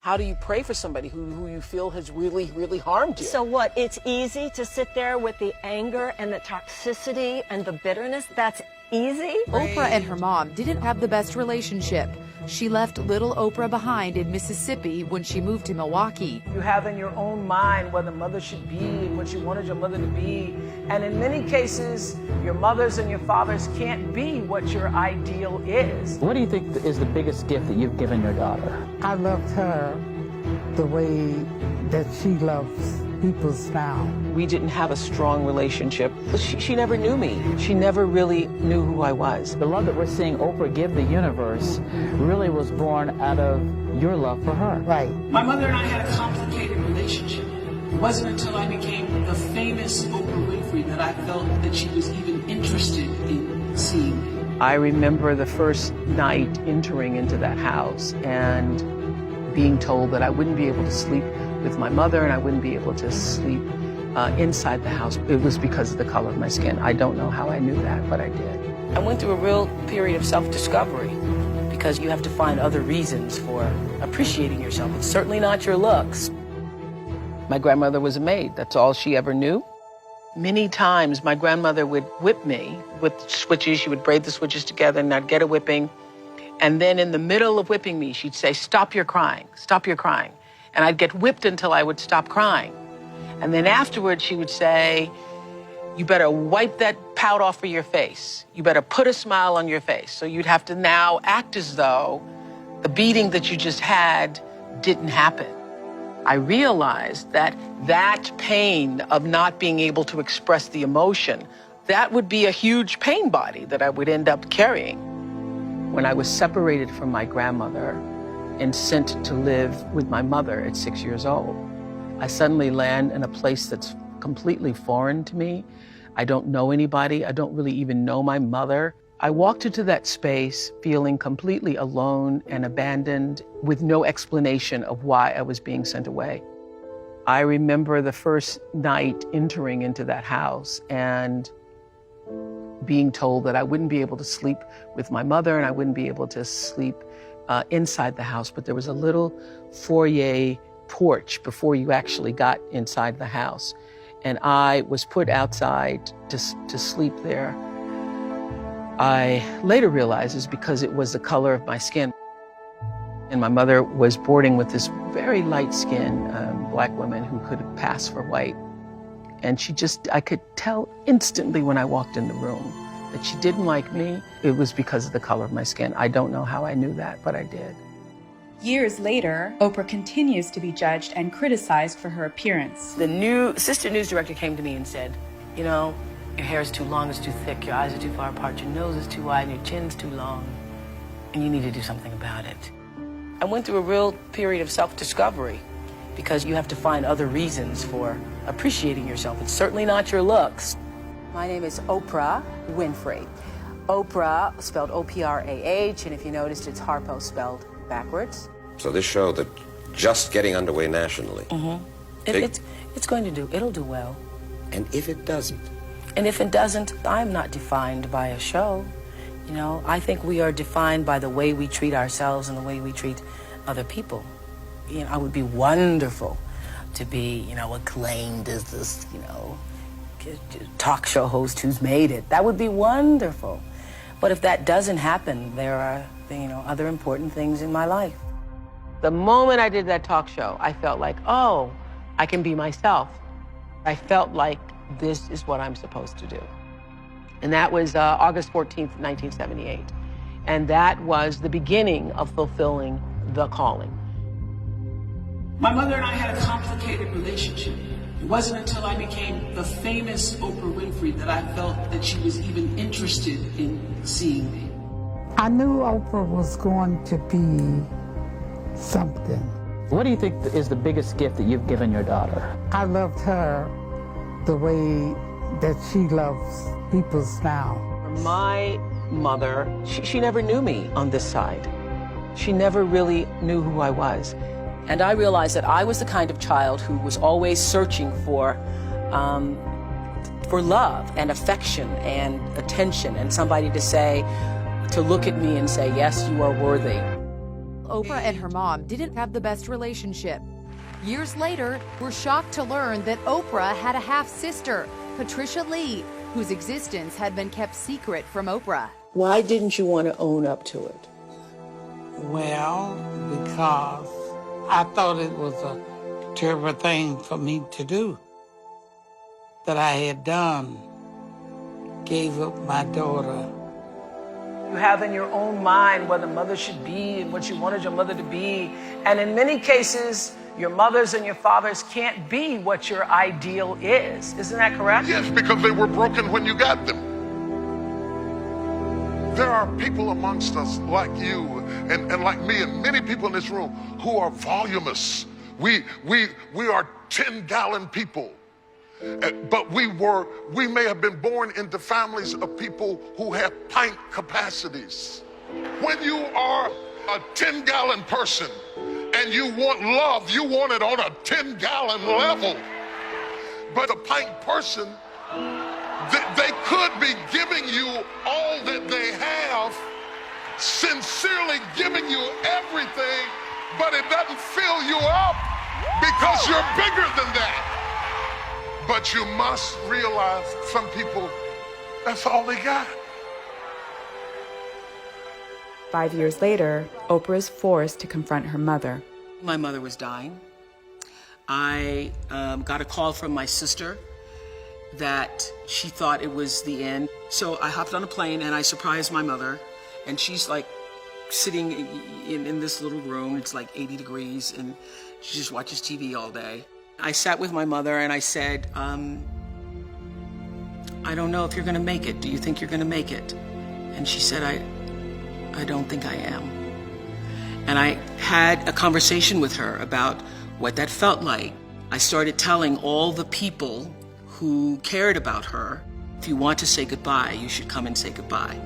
How do you pray for somebody who you feel has really, really harmed you? So what, it's easy to sit there with the anger and the toxicity and the bitterness? That's easy? Oprah and her mom didn't have the best relationship. She left little Oprah behind in Mississippi when she moved to Milwaukee. You have in your own mind what a mother should be and what you wanted your mother to be. And in many cases, your mothers and your fathers can't be what your ideal is. What do you think is the biggest gift that you've given your daughter? I loved her the way that she loves people now. We didn't have a strong relationship. She never knew me. She never really knew who I was. The love that we're seeing Oprah give the universe really was born out of your love for her. Right. My mother and I had a complicated relationship. It wasn't until I became the famous Oprah Winfrey that I felt that she was even interested in seeing me. I remember the first night entering into that house and being told that I wouldn't be able to sleep with my mother and I wouldn't be able to sleep inside the house. It was because of the color of my skin. I don't know how I knew that, but I did. I went through a real period of self-discovery because you have to find other reasons for appreciating yourself. It's certainly not your looks. My grandmother was a maid. That's all she ever knew. Many times my grandmother would whip me with switches. She would braid the switches together and I'd get a whipping. And then in the middle of whipping me, she'd say, "Stop your crying, stop your crying." And I'd get whipped until I would stop crying. And then afterwards she would say, "You better wipe that pout off of your face. You better put a smile on your face." So you'd have to now act as though the beating that you just had didn't happen. I realized that that pain of not being able to express the emotion, that would be a huge pain body that I would end up carrying. When I was separated from my grandmother and sent to live with my mother at 6 years old, I suddenly land in a place that's completely foreign to me. I don't know anybody. I don't really even know my mother. I walked into that space feeling completely alone and abandoned with no explanation of why I was being sent away. I remember the first night entering into that house and being told that I wouldn't be able to sleep with my mother and I wouldn't be able to sleep inside the house, but there was a little foyer porch before you actually got inside the house. And I was put outside to sleep there. I later realized it's because it was the color of my skin. And my mother was boarding with this very light-skinned black woman who could pass for white. And I could tell instantly when I walked in the room that she didn't like me. It was because of the color of my skin. I don't know how I knew that, but I did. Years later, Oprah continues to be judged and criticized for her appearance. The new assistant news director came to me and said, "You know, your hair is too long, it's too thick, your eyes are too far apart, your nose is too wide, and your chin's too long, and you need to do something about it." I went through a real period of self-discovery because you have to find other reasons for appreciating yourself. It's certainly not your looks. My name is Oprah Winfrey. Oprah, spelled O-P-R-A-H, and if you noticed, it's Harpo spelled backwards. So this show that just getting underway nationally. Mm-hmm. It's going to do, it'll do well. And if it doesn't? And if it doesn't, I'm not defined by a show. You know, I think we are defined by the way we treat ourselves and the way we treat other people. You know, it would be wonderful to be, you know, acclaimed as this, you know, talk show host who's made it. That would be wonderful. But if that doesn't happen, there are, you know, other important things in my life. The moment I did that talk show, I felt like, oh, I can be myself. I felt like this is what I'm supposed to do. And that was August 14th, 1978. And that was the beginning of fulfilling the calling. My mother and I had a complicated relationship. It wasn't until I became the famous Oprah Winfrey that I felt that she was even interested in seeing me. I knew Oprah was going to be something. What do you think is the biggest gift that you've given your daughter? I loved her the way that she loves people now. My mother, she never knew me on this side. She never really knew who I was. And I realized that I was the kind of child who was always searching for love and affection and attention and somebody to look at me and say, yes, you are worthy. Oprah and her mom didn't have the best relationship. Years later, we're shocked to learn that Oprah had a half-sister, Patricia Lee, whose existence had been kept secret from Oprah. Why didn't you want to own up to it? Well, because I thought it was a terrible thing for me to do, that I had done, gave up my daughter. You have in your own mind what a mother should be and what you wanted your mother to be. And in many cases, your mothers and your fathers can't be what your ideal is. Isn't that correct? Yes, because they were broken when you got them. There are people amongst us like you and like me and many people in this room who are voluminous. We are 10-gallon people. But we may have been born into families of people who have pint capacities. When you are a 10-gallon person and you want love, you want it on a 10-gallon level. But a pint person, they could be giving you all that they have, sincerely giving you everything, but it doesn't fill you up because you're bigger than that. But you must realize some people, that's all they got. 5 years later, Oprah is forced to confront her mother. My mother was dying. I got a call from my sister that she thought it was the end. So I hopped on a plane and I surprised my mother. And she's like sitting in this little room. It's like 80 degrees and she just watches TV all day. I sat with my mother and I said, I don't know if you're gonna make it. Do you think you're gonna make it? And she said, I don't think I am. And I had a conversation with her about what that felt like. I started telling all the people who cared about her, if you want to say goodbye, you should come and say goodbye.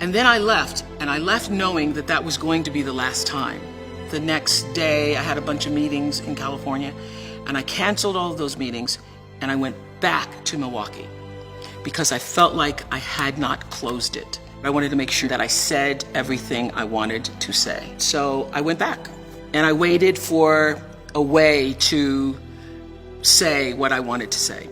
And then I left, and I left knowing that that was going to be the last time. The next day, I had a bunch of meetings in California, and I canceled all of those meetings, and I went back to Milwaukee because I felt like I had not closed it. I wanted to make sure that I said everything I wanted to say. So I went back, and I waited for a way to say what I wanted to say.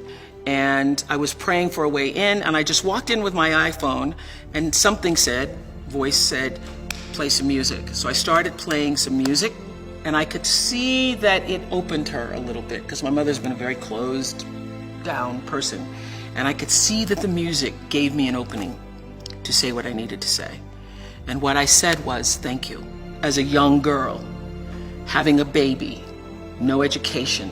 And I was praying for a way in, and I just walked in with my iPhone, and something said, voice said, play some music. So I started playing some music, and I could see that it opened her a little bit, because my mother's been a very closed down person. And I could see that the music gave me an opening to say what I needed to say. And what I said was, thank you. As a young girl, having a baby, no education,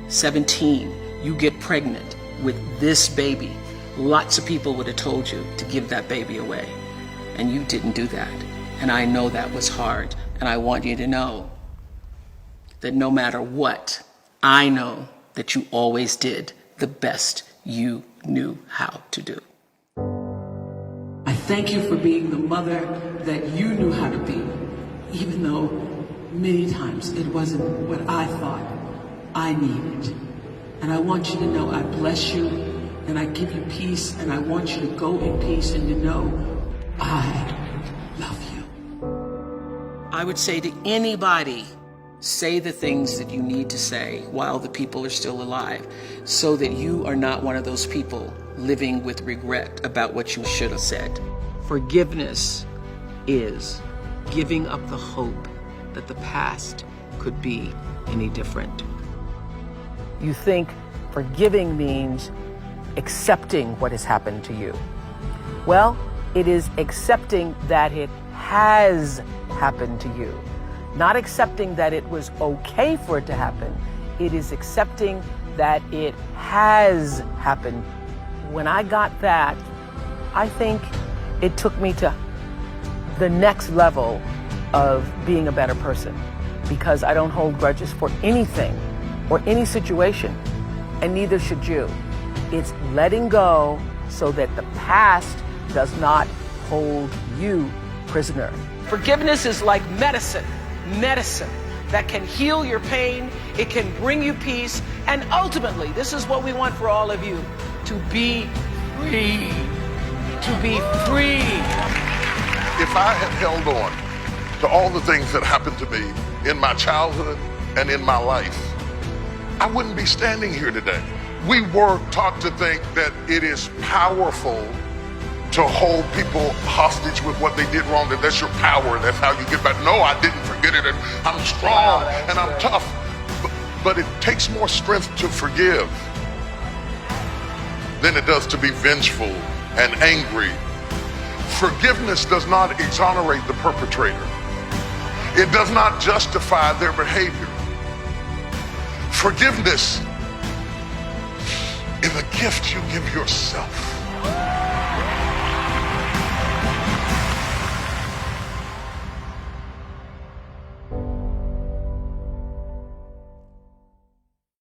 17, you get pregnant with this baby. Lots of people would have told you to give that baby away. And you didn't do that. And I know that was hard. And I want you to know that no matter what, I know that you always did the best you knew how to do. I thank you for being the mother that you knew how to be, even though many times it wasn't what I thought I needed. And I want you to know I bless you and I give you peace, and I want you to go in peace and to know I love you. I would say to anybody, say the things that you need to say while the people are still alive, so that you are not one of those people living with regret about what you should have said. Forgiveness is giving up the hope that the past could be any different. You think forgiving means accepting what has happened to you. Well, it is accepting that it has happened to you. Not accepting that it was okay for it to happen. It is accepting that it has happened. When I got that, I think it took me to the next level of being a better person, because I don't hold grudges for anything or any situation, and neither should you. It's letting go so that the past does not hold you prisoner. Forgiveness is like medicine that can heal your pain, it can bring you peace, and ultimately, this is what we want for all of you, to be free. To be free. If I had held on to all the things that happened to me in my childhood and in my life, I wouldn't be standing here today. We were taught to think that it is powerful to hold people hostage with what they did wrong, that that's your power, that's how you get back. No, I didn't forget it, and I'm strong, and I'm tough. But it takes more strength to forgive than it does to be vengeful and angry. Forgiveness does not exonerate the perpetrator. It does not justify their behavior. Forgiveness is a gift you give yourself.